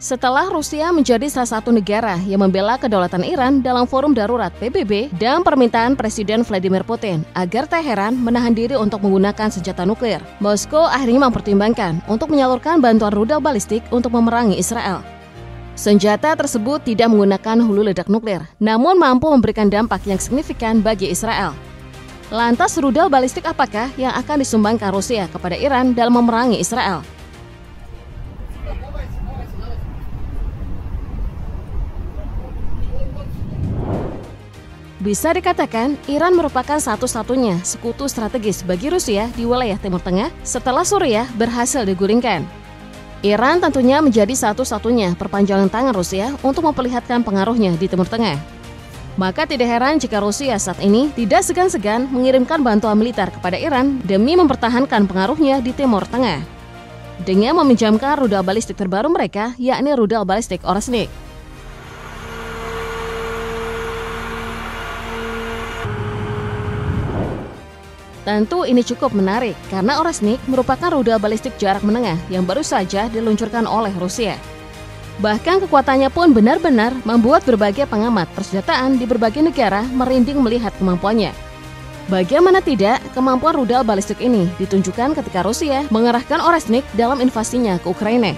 Setelah Rusia menjadi salah satu negara yang membela kedaulatan Iran dalam forum darurat PBB dan permintaan Presiden Vladimir Putin agar Teheran menahan diri untuk menggunakan senjata nuklir, Moskow akhirnya mempertimbangkan untuk menyalurkan bantuan rudal balistik untuk memerangi Israel. Senjata tersebut tidak menggunakan hulu ledak nuklir, namun mampu memberikan dampak yang signifikan bagi Israel. Lantas rudal balistik apakah yang akan disumbangkan Rusia kepada Iran dalam memerangi Israel? Bisa dikatakan, Iran merupakan satu-satunya sekutu strategis bagi Rusia di wilayah Timur Tengah setelah Suriah berhasil digulingkan. Iran tentunya menjadi satu-satunya perpanjangan tangan Rusia untuk memperlihatkan pengaruhnya di Timur Tengah. Maka tidak heran jika Rusia saat ini tidak segan-segan mengirimkan bantuan militer kepada Iran demi mempertahankan pengaruhnya di Timur Tengah. Dengan meminjamkan rudal balistik terbaru mereka, yakni rudal balistik Oreshnik. Tentu ini cukup menarik karena Oreshnik merupakan rudal balistik jarak menengah yang baru saja diluncurkan oleh Rusia. Bahkan kekuatannya pun benar-benar membuat berbagai pengamat persenjataan di berbagai negara merinding melihat kemampuannya. Bagaimana tidak, kemampuan rudal balistik ini ditunjukkan ketika Rusia mengerahkan Oreshnik dalam invasinya ke Ukraina.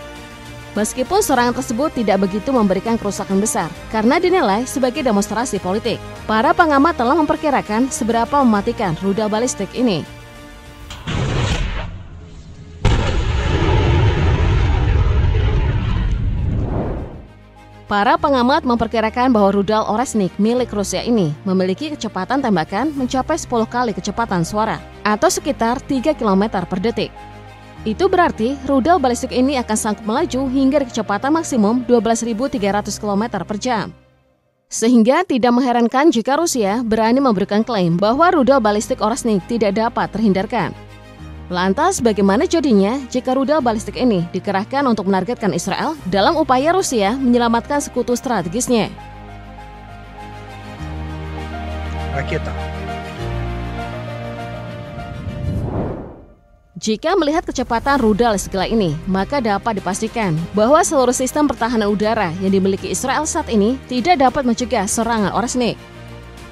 Meskipun serangan tersebut tidak begitu memberikan kerusakan besar karena dinilai sebagai demonstrasi politik, para pengamat telah memperkirakan seberapa mematikan rudal balistik ini. Para pengamat memperkirakan bahwa rudal Oreshnik milik Rusia ini memiliki kecepatan tembakan mencapai 10 kali kecepatan suara atau sekitar 3 km per detik. Itu berarti rudal balistik ini akan sanggup melaju hingga kecepatan maksimum 12.300 km per jam. Sehingga tidak mengherankan jika Rusia berani memberikan klaim bahwa rudal balistik Oreshnik tidak dapat terhindarkan. Lantas bagaimana jadinya jika rudal balistik ini dikerahkan untuk menargetkan Israel dalam upaya Rusia menyelamatkan sekutu strategisnya? Raketa. Jika melihat kecepatan rudal segala ini, maka dapat dipastikan bahwa seluruh sistem pertahanan udara yang dimiliki Israel saat ini tidak dapat mencegah serangan Oreshnik.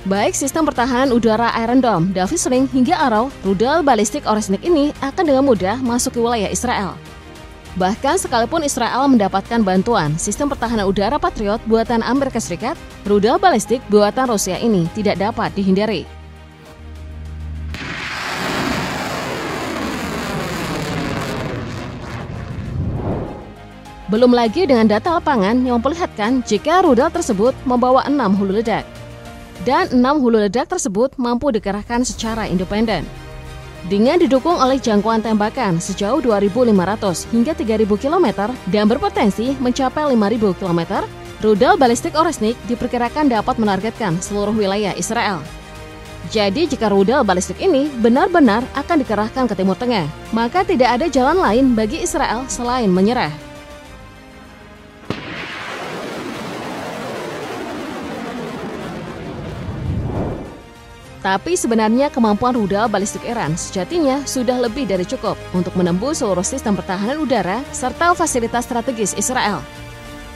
Baik sistem pertahanan udara Iron Dome, Davis Ring, hingga Arrow, rudal balistik Oreshnik ini akan dengan mudah masuk ke wilayah Israel. Bahkan sekalipun Israel mendapatkan bantuan sistem pertahanan udara Patriot buatan Amerika Serikat, rudal balistik buatan Rusia ini tidak dapat dihindari. Belum lagi dengan data lapangan yang memperlihatkan jika rudal tersebut membawa 6 hulu ledak. Dan 6 hulu ledak tersebut mampu dikerahkan secara independen. Dengan didukung oleh jangkauan tembakan sejauh 2.500 hingga 3.000 km dan berpotensi mencapai 5.000 km, rudal balistik Oreshnik diperkirakan dapat menargetkan seluruh wilayah Israel. Jadi jika rudal balistik ini benar-benar akan dikerahkan ke Timur Tengah, maka tidak ada jalan lain bagi Israel selain menyerah. Tapi sebenarnya kemampuan rudal balistik Iran sejatinya sudah lebih dari cukup untuk menembus seluruh sistem pertahanan udara serta fasilitas strategis Israel.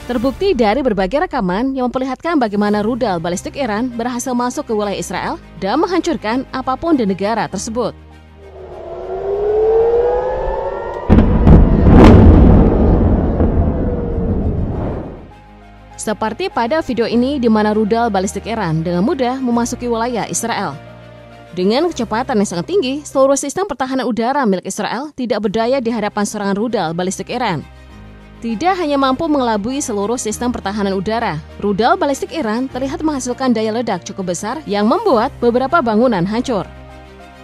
Terbukti dari berbagai rekaman yang memperlihatkan bagaimana rudal balistik Iran berhasil masuk ke wilayah Israel dan menghancurkan apapun di negara tersebut. Seperti pada video ini di mana rudal balistik Iran dengan mudah memasuki wilayah Israel. Dengan kecepatan yang sangat tinggi, seluruh sistem pertahanan udara milik Israel tidak berdaya di hadapan serangan rudal balistik Iran. Tidak hanya mampu mengelabui seluruh sistem pertahanan udara, rudal balistik Iran terlihat menghasilkan daya ledak cukup besar yang membuat beberapa bangunan hancur.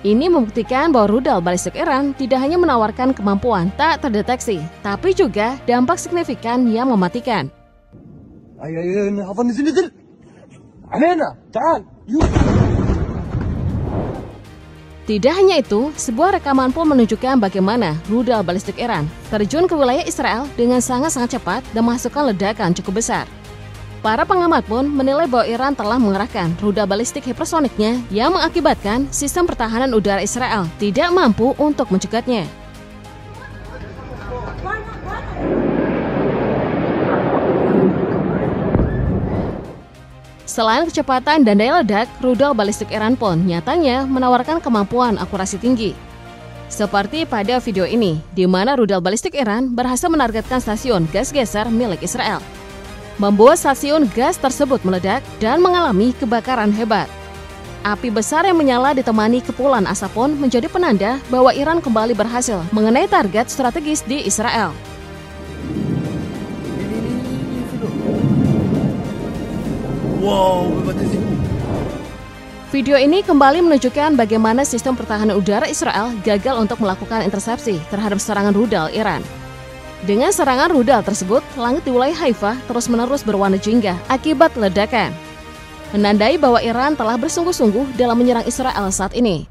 Ini membuktikan bahwa rudal balistik Iran tidak hanya menawarkan kemampuan tak terdeteksi, tapi juga dampak signifikan yang mematikan. Ayo, Hafan nizil. Alena, ta'al. Tidak hanya itu, sebuah rekaman pun menunjukkan bagaimana rudal balistik Iran terjun ke wilayah Israel dengan sangat-sangat cepat dan menghasilkan ledakan cukup besar. Para pengamat pun menilai bahwa Iran telah mengerahkan rudal balistik hipersoniknya yang mengakibatkan sistem pertahanan udara Israel tidak mampu untuk mencegatnya. Selain kecepatan dan daya ledak, rudal balistik Iran pun nyatanya menawarkan kemampuan akurasi tinggi. Seperti pada video ini, di mana rudal balistik Iran berhasil menargetkan stasiun gas geser milik Israel, membuat stasiun gas tersebut meledak dan mengalami kebakaran hebat. Api besar yang menyala ditemani kepulan asap pun menjadi penanda bahwa Iran kembali berhasil mengenai target strategis di Israel. Wow, Video ini kembali menunjukkan bagaimana sistem pertahanan udara Israel gagal untuk melakukan intersepsi terhadap serangan rudal Iran. Dengan serangan rudal tersebut, langit di wilayah Haifa terus-menerus berwarna jingga akibat ledakan, menandai bahwa Iran telah bersungguh-sungguh dalam menyerang Israel saat ini.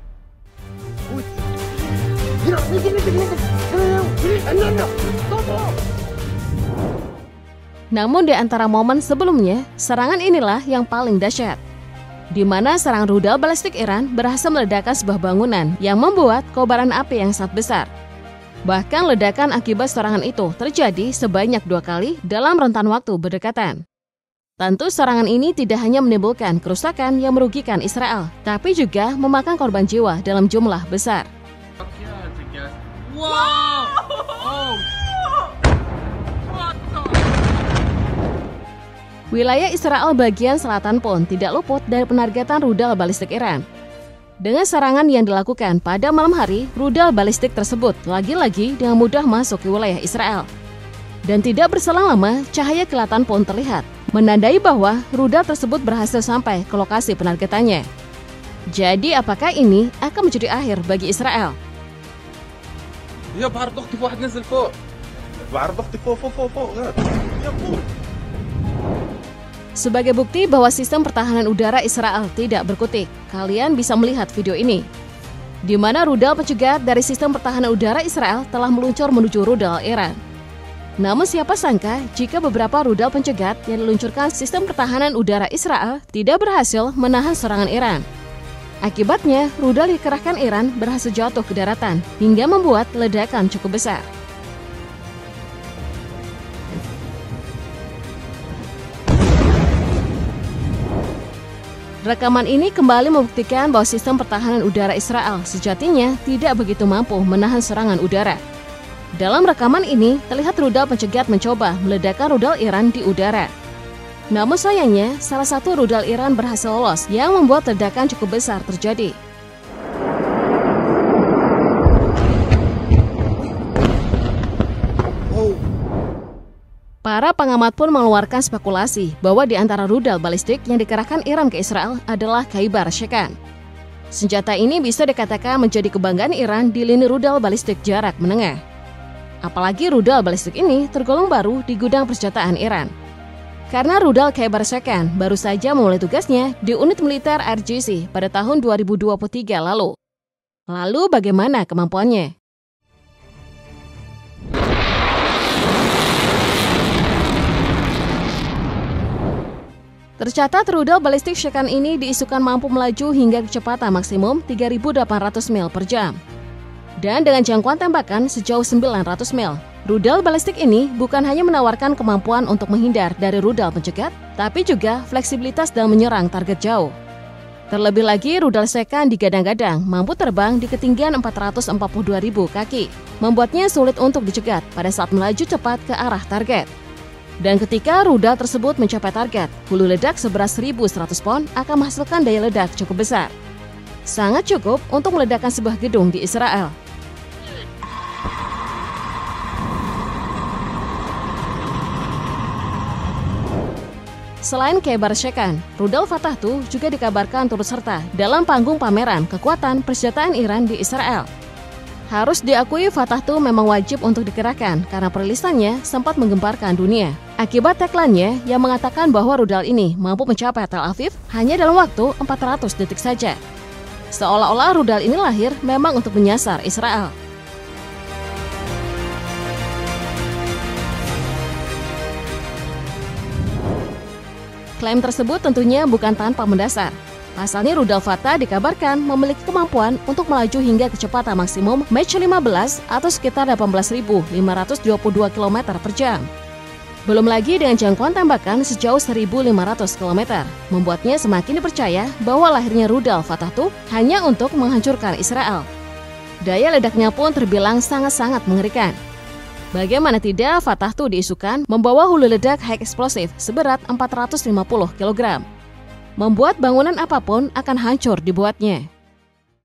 Namun di antara momen sebelumnya, serangan inilah yang paling dahsyat, di mana serangan rudal balistik Iran berhasil meledakkan sebuah bangunan yang membuat kobaran api yang sangat besar. Bahkan ledakan akibat serangan itu terjadi sebanyak 2 kali dalam rentan waktu berdekatan. Tentu serangan ini tidak hanya menimbulkan kerusakan yang merugikan Israel, tapi juga memakan korban jiwa dalam jumlah besar. Wow! Oh. Wilayah Israel bagian selatan pun tidak luput dari penargetan rudal balistik Iran. Dengan serangan yang dilakukan pada malam hari, rudal balistik tersebut lagi-lagi dengan mudah masuk ke wilayah Israel. Dan tidak berselang lama, cahaya kilatan pun terlihat, menandai bahwa rudal tersebut berhasil sampai ke lokasi penargetannya. Jadi apakah ini akan menjadi akhir bagi Israel? يا بعرض اختي في واحد نزل فوق بعرض اختي فوق يا فوق. Sebagai bukti bahwa sistem pertahanan udara Israel tidak berkutik, kalian bisa melihat video ini, di mana rudal pencegat dari sistem pertahanan udara Israel telah meluncur menuju rudal Iran. Namun siapa sangka jika beberapa rudal pencegat yang diluncurkan sistem pertahanan udara Israel tidak berhasil menahan serangan Iran. Akibatnya, rudal dikerahkan Iran berhasil jatuh ke daratan hingga membuat ledakan cukup besar. Rekaman ini kembali membuktikan bahwa sistem pertahanan udara Israel sejatinya tidak begitu mampu menahan serangan udara. Dalam rekaman ini, terlihat rudal pencegat mencoba meledakkan rudal Iran di udara. Namun sayangnya, salah satu rudal Iran berhasil lolos yang membuat ledakan cukup besar terjadi. Para pengamat pun mengeluarkan spekulasi bahwa di antara rudal balistik yang dikerahkan Iran ke Israel adalah Khaibar Shekan. Senjata ini bisa dikatakan menjadi kebanggaan Iran di lini rudal balistik jarak menengah. Apalagi rudal balistik ini tergolong baru di gudang persenjataan Iran. Karena rudal Khaibar Shekan baru saja memulai tugasnya di unit militer RGC pada tahun 2023 lalu. Lalu bagaimana kemampuannya? Tercatat rudal balistik Shekan ini diisukan mampu melaju hingga kecepatan maksimum 3.800 mil per jam. Dan dengan jangkauan tembakan sejauh 900 mil. Rudal balistik ini bukan hanya menawarkan kemampuan untuk menghindar dari rudal pencegat, tapi juga fleksibilitas dalam menyerang target jauh. Terlebih lagi, rudal Shekan digadang-gadang mampu terbang di ketinggian 442.000 kaki, membuatnya sulit untuk dicegat pada saat melaju cepat ke arah target. Dan ketika rudal tersebut mencapai target, hulu ledak seberat 1.100 pon akan menghasilkan daya ledak cukup besar. Sangat cukup untuk meledakkan sebuah gedung di Israel. Selain Khaibar Shekan, rudal Fatah II juga dikabarkan turut serta dalam panggung pameran kekuatan persenjataan Iran di Israel. Harus diakui Fatah II memang wajib untuk dikerahkan karena perilisannya sempat menggemparkan dunia. Akibat tagline-nya yang mengatakan bahwa rudal ini mampu mencapai Tel Aviv hanya dalam waktu 400 detik saja. Seolah-olah rudal ini lahir memang untuk menyasar Israel. Klaim tersebut tentunya bukan tanpa mendasar. Pasalnya rudal Fatah dikabarkan memiliki kemampuan untuk melaju hingga kecepatan maksimum Mach 15 atau sekitar 18.522 km per jam. Belum lagi dengan jangkauan tembakan sejauh 1.500 km, membuatnya semakin dipercaya bahwa lahirnya rudal Fatah II hanya untuk menghancurkan Israel. Daya ledaknya pun terbilang sangat-sangat mengerikan. Bagaimana tidak, Fatah II diisukan membawa hulu ledak high explosive seberat 450 kg. Membuat bangunan apapun akan hancur dibuatnya.